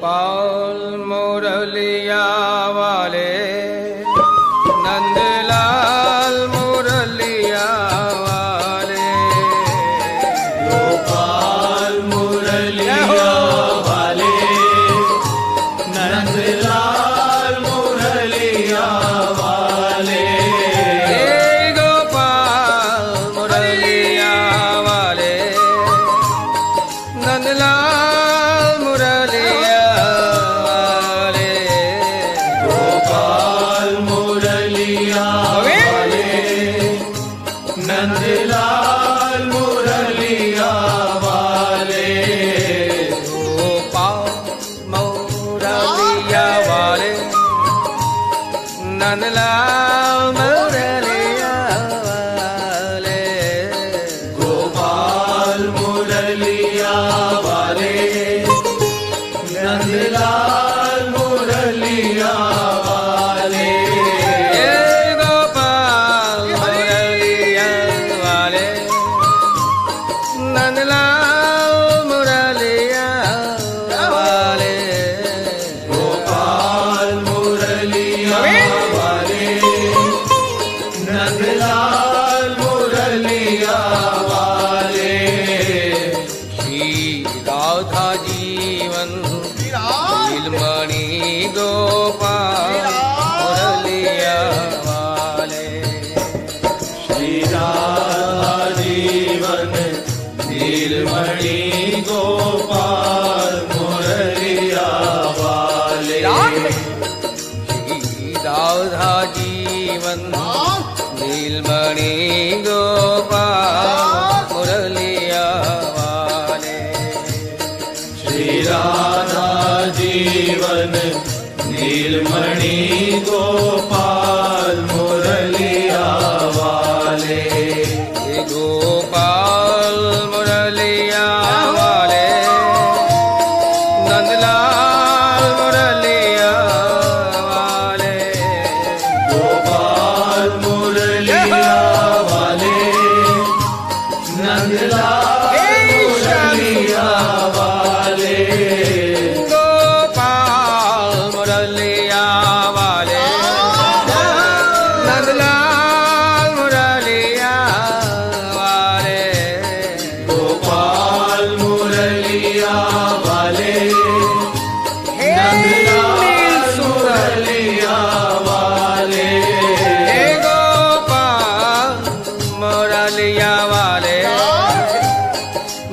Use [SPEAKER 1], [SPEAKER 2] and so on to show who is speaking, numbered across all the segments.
[SPEAKER 1] गोपाल मुरलिया वाले नंदलाल मुरलिया वाले
[SPEAKER 2] गोपाल मुरलिया वाले नंदलाल मुरलिया वाले
[SPEAKER 1] गोपाल मुरलिया वाले नंदलाल मुरलिया वाले
[SPEAKER 2] गोपाल मुरलिया वाले नंदलाल मुरलिया वाले
[SPEAKER 1] गोपाल मुरलिया वाले नंदलाल मुरलिया वाले
[SPEAKER 2] गोपाल मुरलिया वाले नंदलाल मुरलिया वाले
[SPEAKER 1] गोपाल मुरलिया वाले नंदलाल मुरलिया वाले
[SPEAKER 2] गोपाल मुरलिया वाले नंदलाल मुरलिया वाले
[SPEAKER 1] श्री राधा जीवन नीलमणि गोपाल मुरलिया वाले
[SPEAKER 2] श्री राधा जीवन नीलमणि गोपाल मुरलिया वाले
[SPEAKER 1] श्री राधा जीवन नीलमणि गोपाल मुरलिया वाले
[SPEAKER 2] श्री राधा जीवन नीलमणि गोपाल मुरलिया वाले
[SPEAKER 1] गोपाल मुरलिया वाले नंदलाल मुरलिया वाले
[SPEAKER 2] गोपाल मुरलिया वाले नंदलाल मुरलिया वाले
[SPEAKER 1] गोपाल मुरलिया वाले नंदलाल मुरलिया वाले
[SPEAKER 2] गोपाल मुरलिया वाले
[SPEAKER 1] हे
[SPEAKER 2] नंदलाल
[SPEAKER 1] सुंदर
[SPEAKER 2] मुरलिया वाले
[SPEAKER 1] हे गोपाल मुरलिया वाले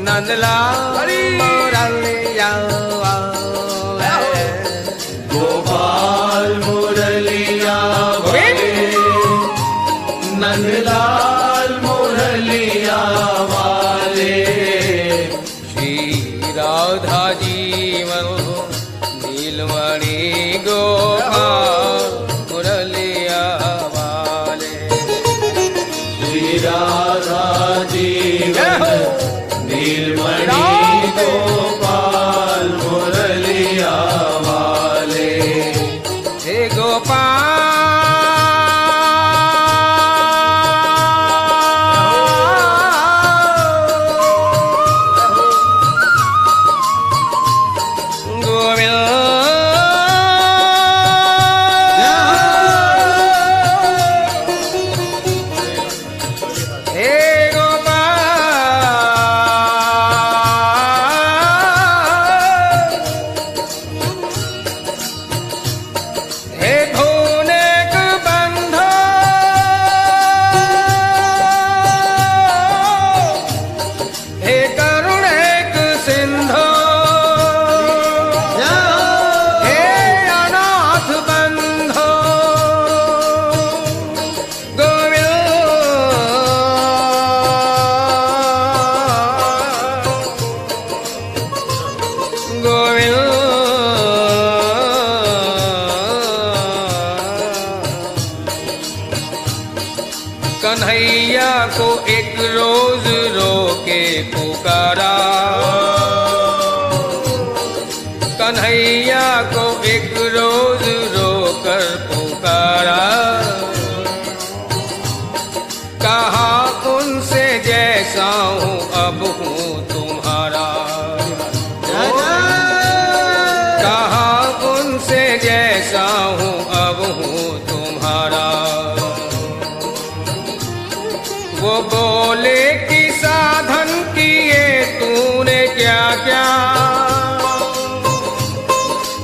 [SPEAKER 1] नंदलाल मुरलिया वाले
[SPEAKER 2] गोपाल मुरलिया वाले नंदलाल मुरलिया वाले
[SPEAKER 1] श्री राधा जीवन नीलमणि गोपाल मुरलिया वाले
[SPEAKER 2] श्री राधा जीवन नीलमणि गोपाल मुरलिया वाले
[SPEAKER 1] हे गोपाल गोविंद हे गोपाल हे भुवनेक बंधो हे करुणेक सिंधो हे अनाथ बंधो गोविंद कन्हैया को एक रोज रोके पुकारा कन्हैया को एक रोज रोकर पुकारा कहा उनसे जैसा हूँ अब हूँ तुम्हारा क्या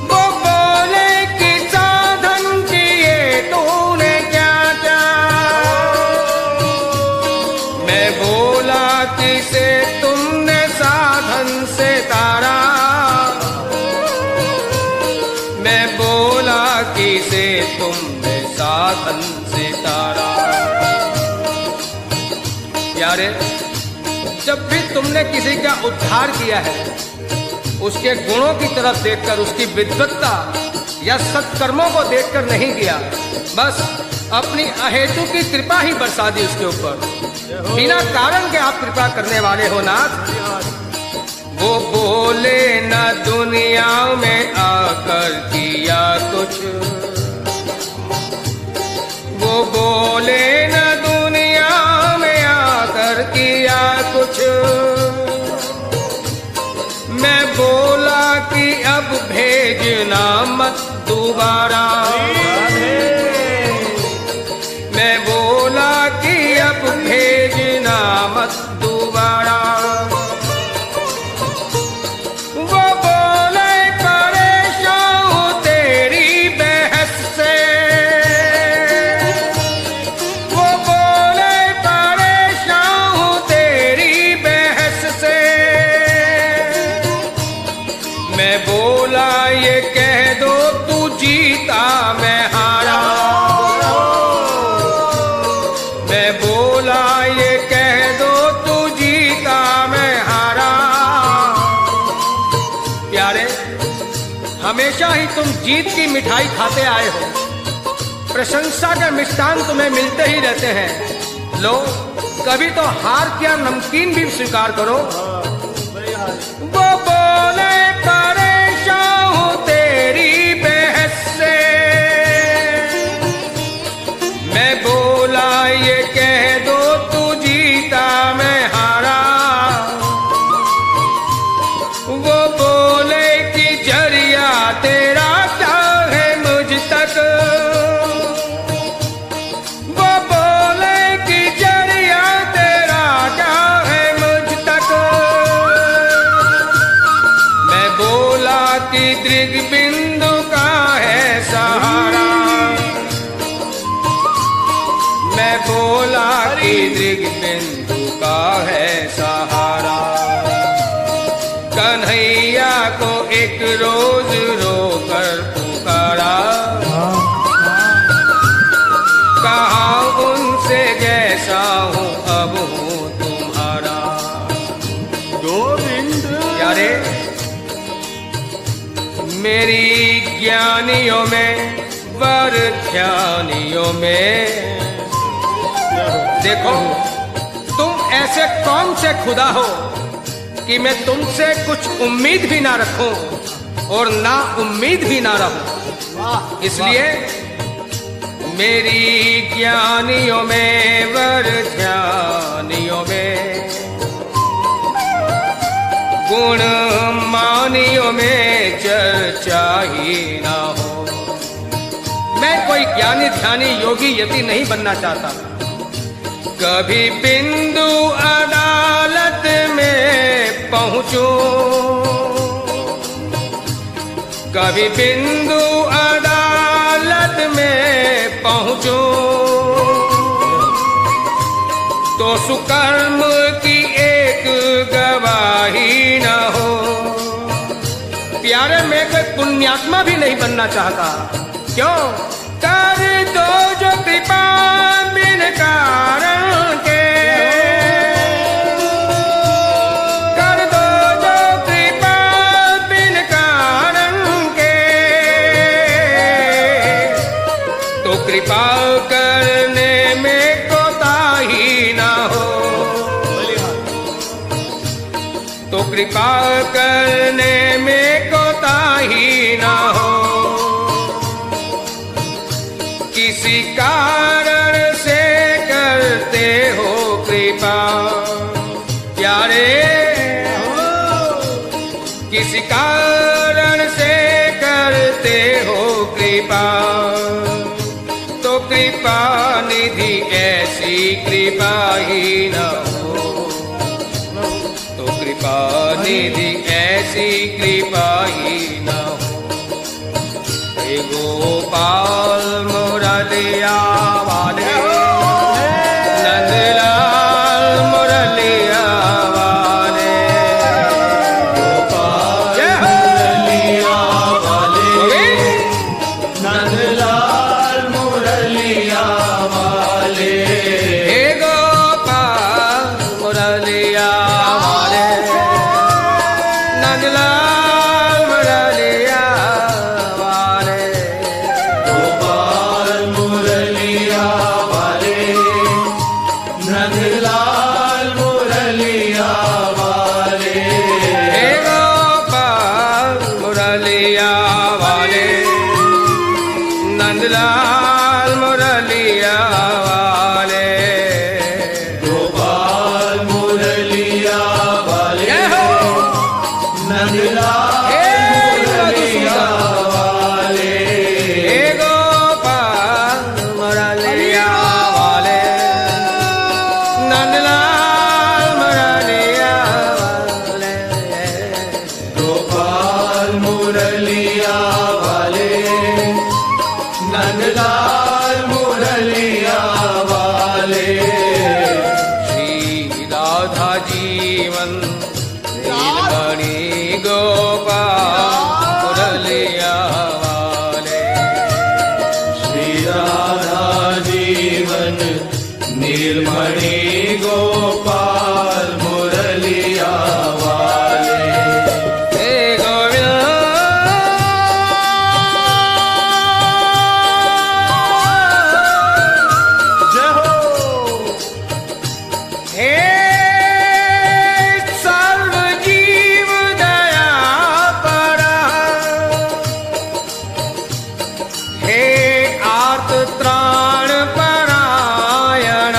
[SPEAKER 1] वो बोले कि साधन किए तूने क्या क्या। मैं बोला किसे तुमने साधन से तारा। मैं बोला किसे तुमने साधन से तारा। यारे, जब भी तुमने किसी का उद्धार किया है, उसके गुणों की तरफ देखकर, उसकी विद्वत्ता या सत्कर्मों को देखकर नहीं किया, बस अपनी अहेतु की कृपा ही बरसा दी उसके ऊपर। बिना कारण के आप कृपा करने वाले हो नाथ। वो बोले न दुनिया में आकर किया कुछ। वो बोले न दुनिया में आकर किया कुछ। मैं बोला कि अब भेजना मत दोबारा। मैं बोला कि अब भेजना मत दोबारा। वो बोले परेशान हूं तेरी बहस से। वो बोले परेशान हूं तेरी बहस से। मैं बोला ये कह दो तू जीता मैं हारा। मैं बोला ये कह दो तू जीता मैं हारा। प्यारे, हमेशा ही तुम जीत की मिठाई खाते आए हो। प्रशंसा के मिष्ठान तुम्हें मिलते ही रहते हैं। लो, कभी तो हार क्या नमकीन भी स्वीकार करो। वो बोले परेशान हूं तेरी बहस से। मैं बोला ये कह दो तू जीता मैं हारा। वो बोले कि जरिया तेरा क्या है मुझ तक। वो बोले कि जरिया तेरा क्या है मुझ तक। मैं बोला कि दृग बिंदु का है सहारा। मैं बोला कि दृग बिंदु का है सहारा। कन्हैया को एक रोज रोकर पुकारा। कहा उनसे जैसा हूँ अब हूँ तुम्हारा।
[SPEAKER 2] गोविंद
[SPEAKER 1] यारे, मेरी ज्ञानियों में वर ध्यानियों में देखो, तुम ऐसे कौन से खुदा हो कि मैं तुमसे कुछ उम्मीद भी ना रखूं और ना उम्मीद भी ना रहूं। इसलिए मेरी ज्ञानियों में वर ध्यानियों में, गुण मानियों में चर्चा ही ना हो। मैं कोई ज्ञानी ध्यानी योगी यति नहीं बनना चाहता। कभी बिंदु अदालत में पहुंचूं, कभी बिंदु अदालत में पहुंचूं, तो सुकर्म की एक गवाही न हो। प्यारे, मैं कोई पुण्यात्मा भी नहीं बनना चाहता। क्यों? कर दो जो कृपा बिन कारण के। कर दो जो कृपा बिन कारण के। तो कृपा करने में कोताही ना हो। तो कृपा करने में कोताही ना हो। किसी कारण से करते हो कृपा प्यारे। किसी कारण से करते हो कृपा, तो कृपा निधि ऐसी कृपा ही न हो। तो कृपा निधि ऐसी कृपा ही न हो। हे गोपाल मुरलिया वाले, नंदलाल मुरलिया वाले,
[SPEAKER 2] गोपाल मुरलिया वाले, नंदलाल मुरलिया वाले।
[SPEAKER 1] हे गोपाल मुरलिया वाले, नंदलाल मुरलिया वाले,
[SPEAKER 2] गोपाल मुरलिया वाले, नंदलाल मुरलिया वाले।
[SPEAKER 1] हे गोपाल मुरलिया वाले, नंदलाल मुरलिया वाले,
[SPEAKER 2] गोपाल मुरलिया वाले,
[SPEAKER 1] जय हो।
[SPEAKER 2] नंदलाल
[SPEAKER 1] हे
[SPEAKER 2] मुरलिया वाले।
[SPEAKER 1] हे गोपाल मुरलिया वाले, नंदलाल मुरलिया वाले,
[SPEAKER 2] गोपाल मुरलिया वाले, नंदलाल मुरलिया वाले।
[SPEAKER 1] श्री राधा जीवन नीलमणि गोपाल मुरलिया वाले,
[SPEAKER 2] श्री राधा जीवन नीलमणि गोपाल मुरलिया वाले।
[SPEAKER 1] हे गोविंद।
[SPEAKER 2] जय हो।
[SPEAKER 1] हे सर्व जीव दया परा, हे आर्त त्राण परायण,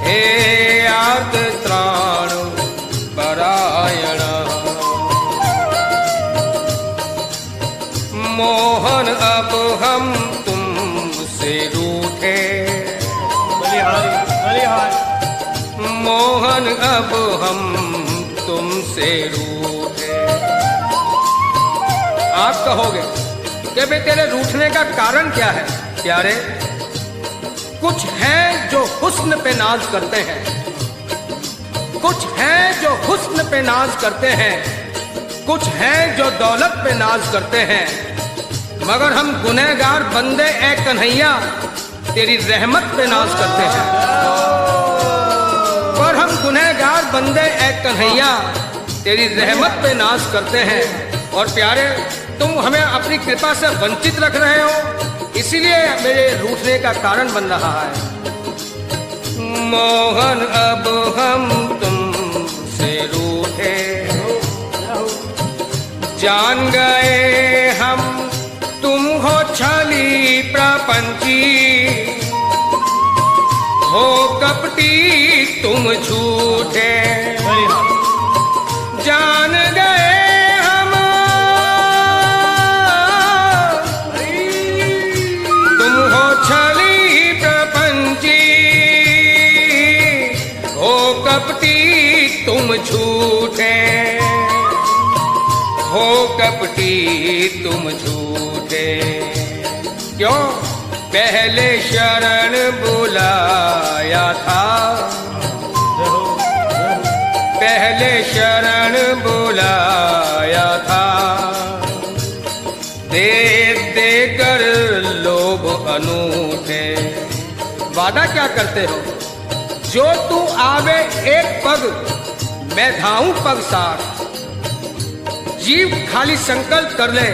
[SPEAKER 1] हे आर्त त्राण परायण, मोहन अब हम तुमसे रूठे, मोहन अब हम तुमसे रूठे। आप कहोगे कि बे तेरे रूठने का कारण क्या है? प्यारे, कुछ हैं जो हुस्न पे नाज करते हैं, कुछ हैं जो हुस्न पे नाज करते हैं, कुछ हैं जो दौलत पे नाज करते हैं, मगर हम गुनहगार बंदे ए कन्हैया तेरी रहमत पे नाज करते हैं। पर हम गुनहगार बंदे ए कन्हैया तेरी रहमत पे नाज करते हैं। और प्यारे, तुम हमें अपनी कृपा से वंचित रख रहे हो, इसीलिए मेरे रूठने का कारण बन रहा है। मोहन अब हम तुमसे रूठे, जान गए हम तुम हो छली प्रपंची, हो कपटी तुम झूठे। जान गए हम तुम हो छली प्रपंची, हो कपटी तुम झूठे, हो कपटी तुम झूठे। क्यों? पहले शरण बुलाया था, पहले शरण बुलाया था, दे दे कर लोभ अनूठे। वादा क्या करते हो? जो तू आवे एक पग, मैं धाऊं पग साथ। जीव खाली संकल्प कर ले,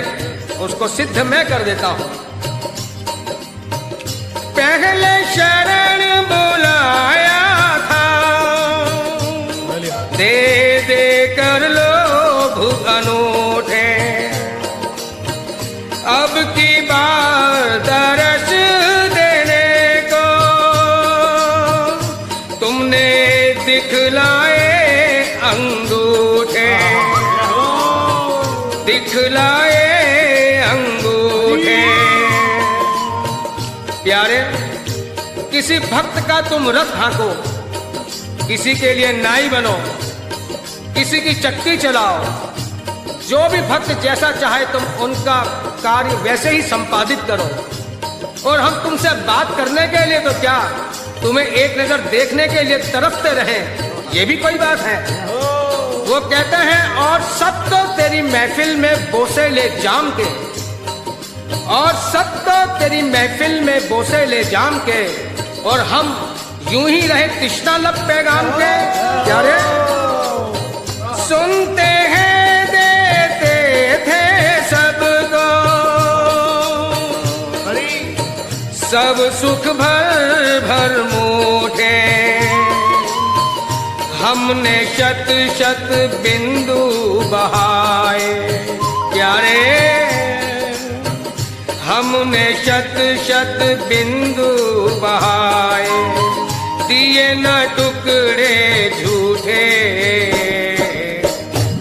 [SPEAKER 1] उसको सिद्ध मैं कर देता हूं। पहले शरण बुलाया था, दे दे कर लोभ अनूठे। अब की बार दरस देने को तुमने दिखलाए अंगूठे, दिखलाए अंगूठे। प्यारे, किसी भक्त का तुम रथ हाँको, किसी के लिए नाई बनो, किसी की चक्की चलाओ, जो भी भक्त जैसा चाहे तुम उनका कार्य वैसे ही संपादित करो। और हम तुमसे बात करने के लिए तो क्या, तुम्हें एक नजर देखने के लिए तरफते रहे, ये भी कोई बात है। वो कहते हैं और सब तो तेरी महफिल में बोसे ले जाम के, और सब तो तेरी महफिल में बोसे ले जाम के, और हम यूं ही रहे तृष्णा लब पैगाम के। क्या रे सुनते हैं देते थे सबको, सब सुख भर भर मूठे, हमने शत शत बिंदु बहाए। क्या रे हमने शत शत बिंदु बहाए, दिए न टुकड़े झूठे,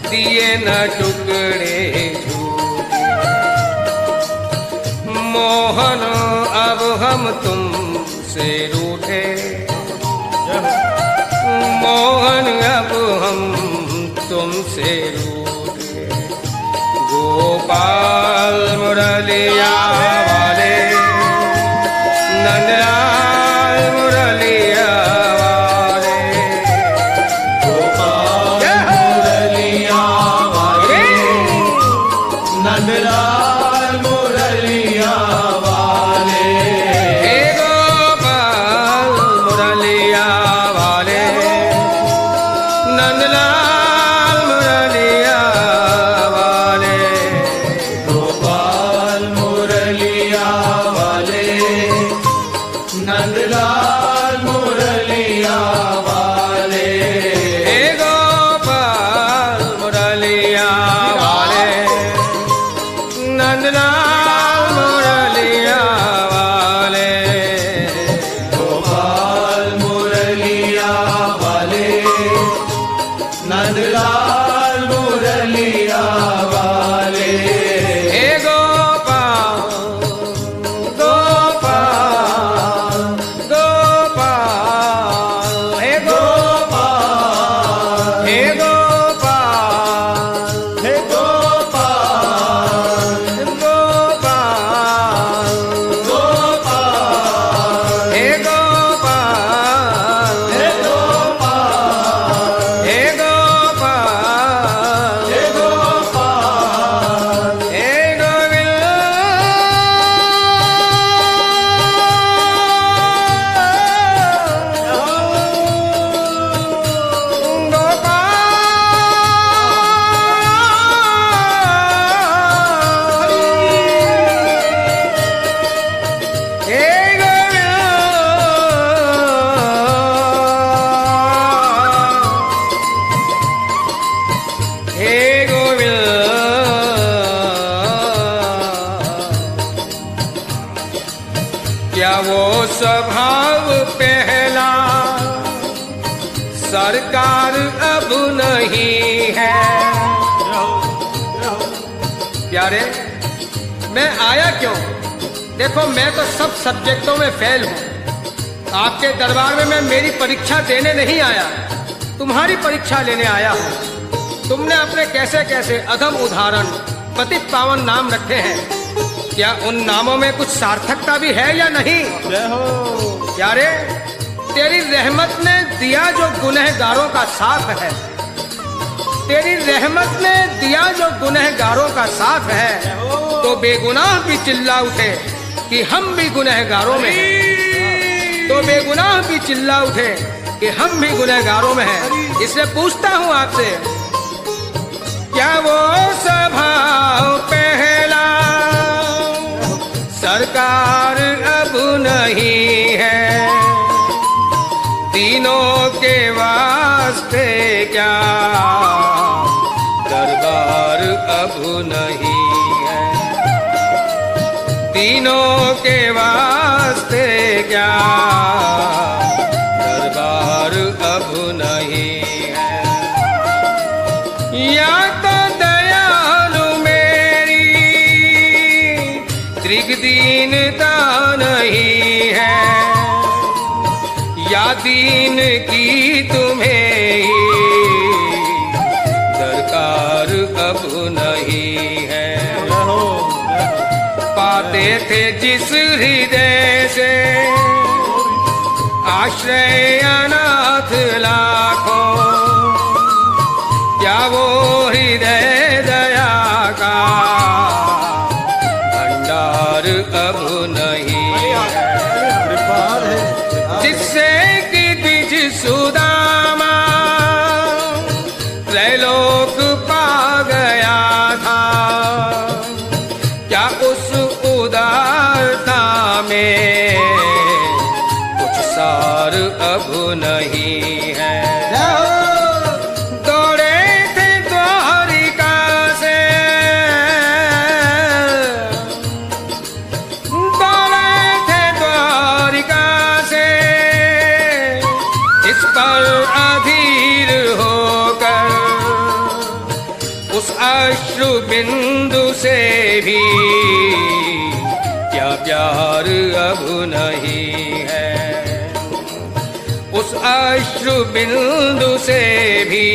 [SPEAKER 1] दिए न टुकड़े झूठे। मोहन अब हम तुमसे रूठे, मोहन अब हम तुमसे रूठे। गोपाल मुरलिया वाले, नंदलाल मुरलिया वाले,
[SPEAKER 2] गोपाल मुरलिया वाले, नंदलाल मुरलिया वाले।
[SPEAKER 1] हे गोपाल मुरलिया वाले, नंदलाल मुरलिया वाले।
[SPEAKER 2] गोपाल मुरलिया वाले, नंदलाल मुरलिया वाले।
[SPEAKER 1] हे गोपाल मुरलिया वाले, नंदलाल मुरलिया वाले।
[SPEAKER 2] गोपाल मुरलिया वाले, नंदलाल मुरलिया वाले।
[SPEAKER 1] हे गोपाल गोपाल गोपाल, हे
[SPEAKER 2] गोपाल,
[SPEAKER 1] हे गोपाल,
[SPEAKER 2] हे गोपाल,
[SPEAKER 1] गोपाल,
[SPEAKER 2] गोपाल,
[SPEAKER 1] हे गोपाल,
[SPEAKER 2] हे गोपाल,
[SPEAKER 1] हे गोपाल,
[SPEAKER 2] हे गोपाल।
[SPEAKER 1] हे गोविंद। क्या वो स्वभाव पहला सरकार अब नहीं है? प्यारे मैं आया क्यों? देखो मैं तो सब सब्जेक्टों में फेल हूँ। आपके दरबार में मैं मेरी परीक्षा देने नहीं आया, तुम्हारी परीक्षा लेने आया हूँ। तुमने अपने कैसे कैसे अधम उदाहरण पतित पावन नाम रखे हैं, क्या उन नामों में कुछ सार्थकता भी है या नहीं?
[SPEAKER 2] जय हो।
[SPEAKER 1] प्यारे तेरी रहमत ने दिया जो गुनहगारों का साथ है, तेरी रहमत ने दिया जो गुनहगारों का साथ है, तो बेगुनाह भी चिल्ला उठे कि हम भी गुनहगारों में हैं, तो बेगुनाह भी चिल्ला उठे कि हम भी गुनहगारों में हैं। इसलिए पूछता हूँ आपसे, क्या वो स्वभाव पहला सरकार अब नहीं है? तीनों के वास्ते क्या दरबार अब नहीं है? तीनों के वास्ते क्या दरबार अब नहीं है? या तो दयालु मेरी दीनता नहीं है, या दी जिनकी तुम्हें दरकार अब नहीं है। पाते थे जिस हृदय से आश्रय अनाथ लाखों, क्या वो हृदय दया का भंडार अब नहीं है। जिससे कि द्विज सुदामा त्रैलोक पा गया था, क्या उस उदारता में कुछ सार अब नहीं है। दौड़े थे द्वारिका से, दौड़े थे द्वारिका से, इस पर अधीर होकर उस अश्रु बिंदु से भी क्या प्यार अब नहीं है। उस अश्रु बिंदु से भी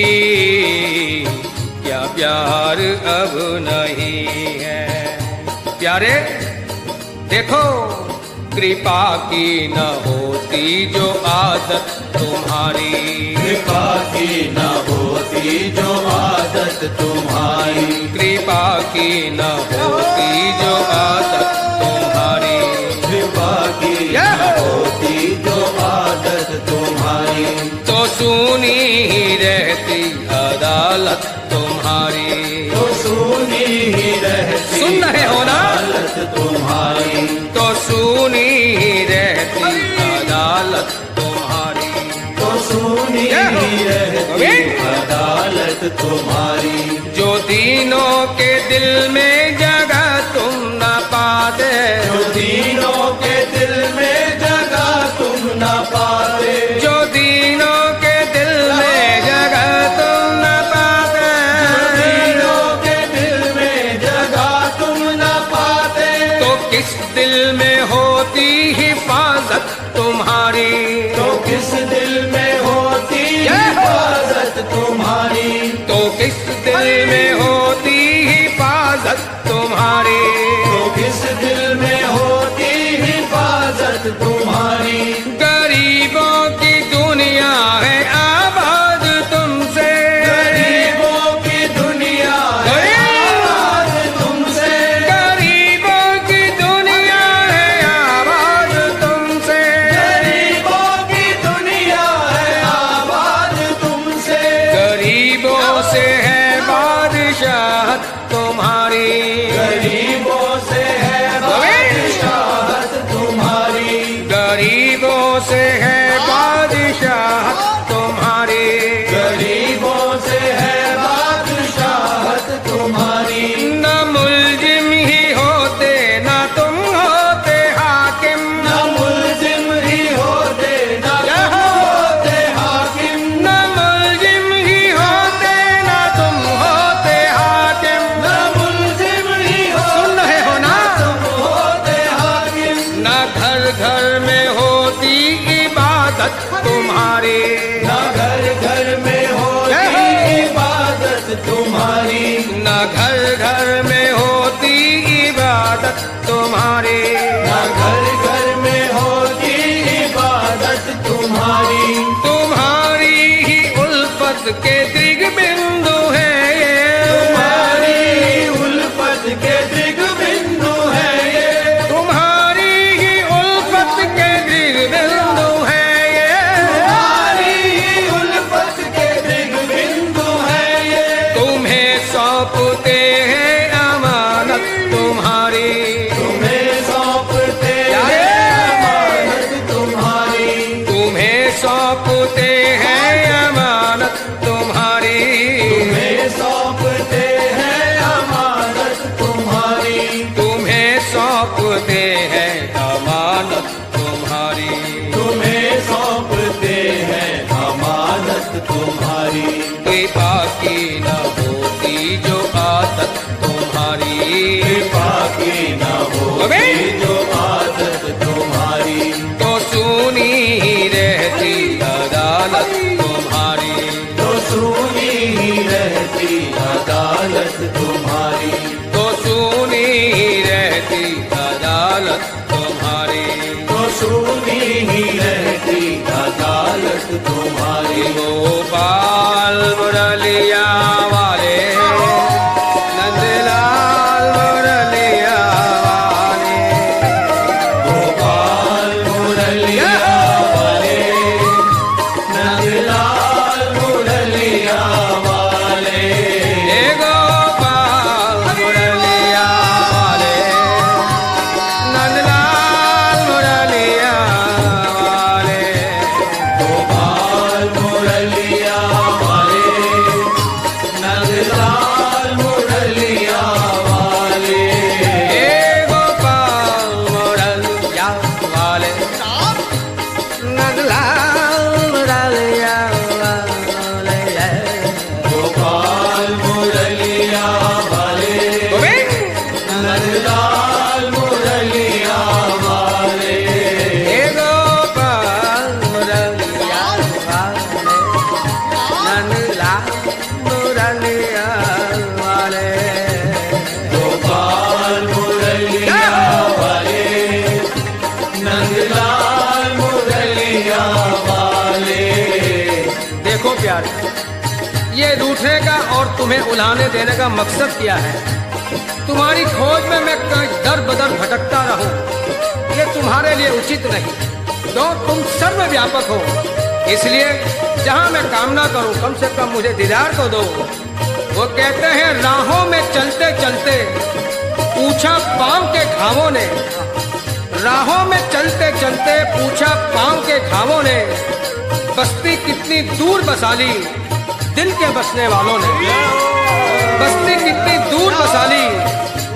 [SPEAKER 1] क्या प्यार अब नहीं है। प्यारे देखो, कृपा की न होती जो आदत तुम्हारी,
[SPEAKER 2] कृपा की न होती जो आदत तुम्हारी,
[SPEAKER 1] कृपा की न होती जो आदत तुम्हारी,
[SPEAKER 2] कृपा की न होती जो आदत तुम्हारी,
[SPEAKER 1] तो सुनी ही रहती अदालत तुम्हारी।
[SPEAKER 2] तो सुनी ही रहती
[SPEAKER 1] सुन रहे हो ना?
[SPEAKER 2] अदालत तुम्हारी,
[SPEAKER 1] तो सुनी ही रहती अदालत तुम्हारी,
[SPEAKER 2] तो सुनी ही रहती अदालत तुम्हारी।
[SPEAKER 1] जो दीनों के दिल में जगह तुम न पाते,
[SPEAKER 2] जो दीनों के दिल में जगह तुम न पाते,
[SPEAKER 1] जो दीनों के दिल में जगह तुम न पाते,
[SPEAKER 2] दीनों के दिल में जगह तुम न पाते,
[SPEAKER 1] तो किस दिल में होती हिफाजत तुम्हारी,
[SPEAKER 2] तो किस दिल में होती हिफाजत तुम्हारी,
[SPEAKER 1] तो किस दिल में होती हिफाजत तुम्हारी,
[SPEAKER 2] तो किस दिल में होती हिफाजत तुम्हारी।
[SPEAKER 1] गरीबों की दुनिया है आबाद तुमसे,
[SPEAKER 2] गरीबों की दुनिया है आबाद तुमसे,
[SPEAKER 1] गरीबों की दुनिया है आबाद तुमसे,
[SPEAKER 2] गरीबों की दुनिया है आबाद तुमसे,
[SPEAKER 1] गरीबों से है बादशाहत तुम्हारी,
[SPEAKER 2] गरीबों से है बादशाहत तुम्हारी,
[SPEAKER 1] गरीबों से है बादशाहत तुम्हारी,
[SPEAKER 2] गरीबों से है बादशाहत तुम्हारी।
[SPEAKER 1] न मुल्जिम ही होते न तुम होते हाकिम,
[SPEAKER 2] न मुल्जिम ही होते न तुम होते हाकिम,
[SPEAKER 1] न मुल्जिम ही होते न तुम होते हाकिम,
[SPEAKER 2] न मुल्जिम ही
[SPEAKER 1] सुन रहे हो ना?
[SPEAKER 2] तुम होते हाकिम,
[SPEAKER 1] न घर घर में होती इबादत तुम्हारी,
[SPEAKER 2] न घर घर में होती इबादत तुम्हारी,
[SPEAKER 1] न घर घर में होती इबादत तुम्हारी,
[SPEAKER 2] न घर घर में होती इबादत तुम्हारी।
[SPEAKER 1] तुम्हारी ही उल्फत के दृग बिंदु है ये,
[SPEAKER 2] तुम्हारी उल्फत के दिग बिंदु है ये,
[SPEAKER 1] तुम्हारी ही उल्फत के दृग बिंदु है ये,
[SPEAKER 2] तुम्हारी उल्फत के दिग बिंदु है ये।
[SPEAKER 1] तुम्हें सौंपते हैं अमानत तुम्हारी,
[SPEAKER 2] तुम्हें सौंपते
[SPEAKER 1] यारे!
[SPEAKER 2] हैं अमानत तुम्हारी,
[SPEAKER 1] तुम्हें सौंपते हैं अमानत तुम्हारी,
[SPEAKER 2] तुम्हें सौंपते हैं अमानत तुम्हारी,
[SPEAKER 1] तुम्हें सौंपते हैं अमानत तुम्हारी,
[SPEAKER 2] तुम्हें सौंपते हैं अमानत तुम्हारी।
[SPEAKER 1] कृपा की न होती जो आदत तुम्हारी,
[SPEAKER 2] कृपा की न होती जो आदत तुम्हारी,
[SPEAKER 1] तो सुनी ही रहती
[SPEAKER 2] रहती अदालत तुम्हारी,
[SPEAKER 1] तो सुनी रहती अदालत तुम्हारी,
[SPEAKER 2] तो सुनी ही रहती अदालत तुम्हारी।
[SPEAKER 1] गोपाल मुरलिया वाले, नंदलाल मुरलिया वाले,
[SPEAKER 2] गोपाल मुरलिया वाले, नंदलाल मुरलिया वाले,
[SPEAKER 1] हे गोपाल मुरलिया वाले, नंदलाल मुरलिया वाले,
[SPEAKER 2] गोपाल मुरलिया वाले, नंदलाल मुरलिया वाले,
[SPEAKER 1] हे गोपाल मुरलिया वाले, नंदलाल मुरलिया वाले,
[SPEAKER 2] गोपाल मुरलिया वाले,
[SPEAKER 1] गोविंद
[SPEAKER 2] नंदलाल मुरलिया वाले,
[SPEAKER 1] हे गोपाल मुरलिया वाले, नंदलाल मुरलिया वाले,
[SPEAKER 2] गोपाल मुरलिया वाले, नंदलाल मुरलिया वाले।
[SPEAKER 1] देखो प्यारे, ये रूठने का और तुम्हें उलाने देने का मकसद क्या है? तुम्हारी खोज में मैं कहीं दर बदर भटकता रहूं, ये तुम्हारे लिए उचित नहीं। तो तुम सर्वव्यापक हो, इसलिए जहां मैं कामना करूं कम से कम मुझे दीदार तो दो। वो कहते हैं राहों में चलते चलते पूछा पांव के घावों ने, राहों में चलते चलते पूछा पांव के घावों ने, बस्ती कितनी दूर बसा ली दिल के बसने वालों ने, बस्ती कितनी दूर बसा ली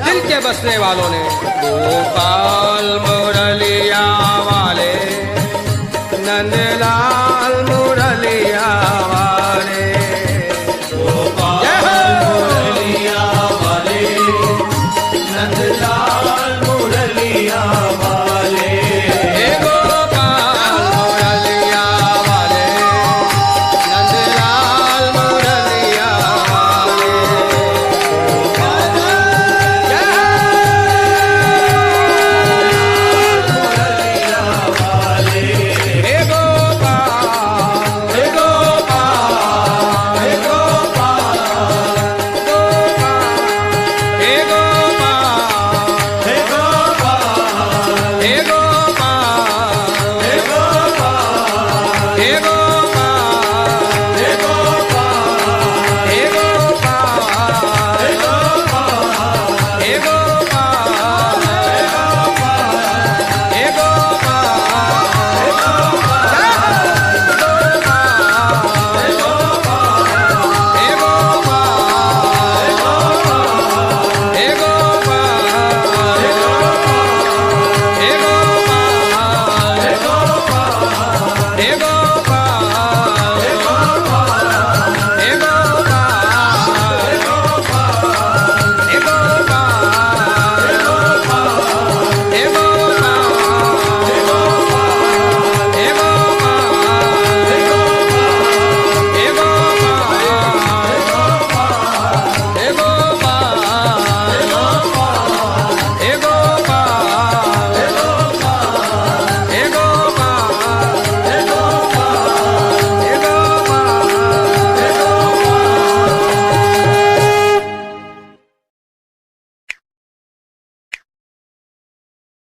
[SPEAKER 1] दिल के बसने वालों ने। गोपाल मुरलिया वाले, नंदलाल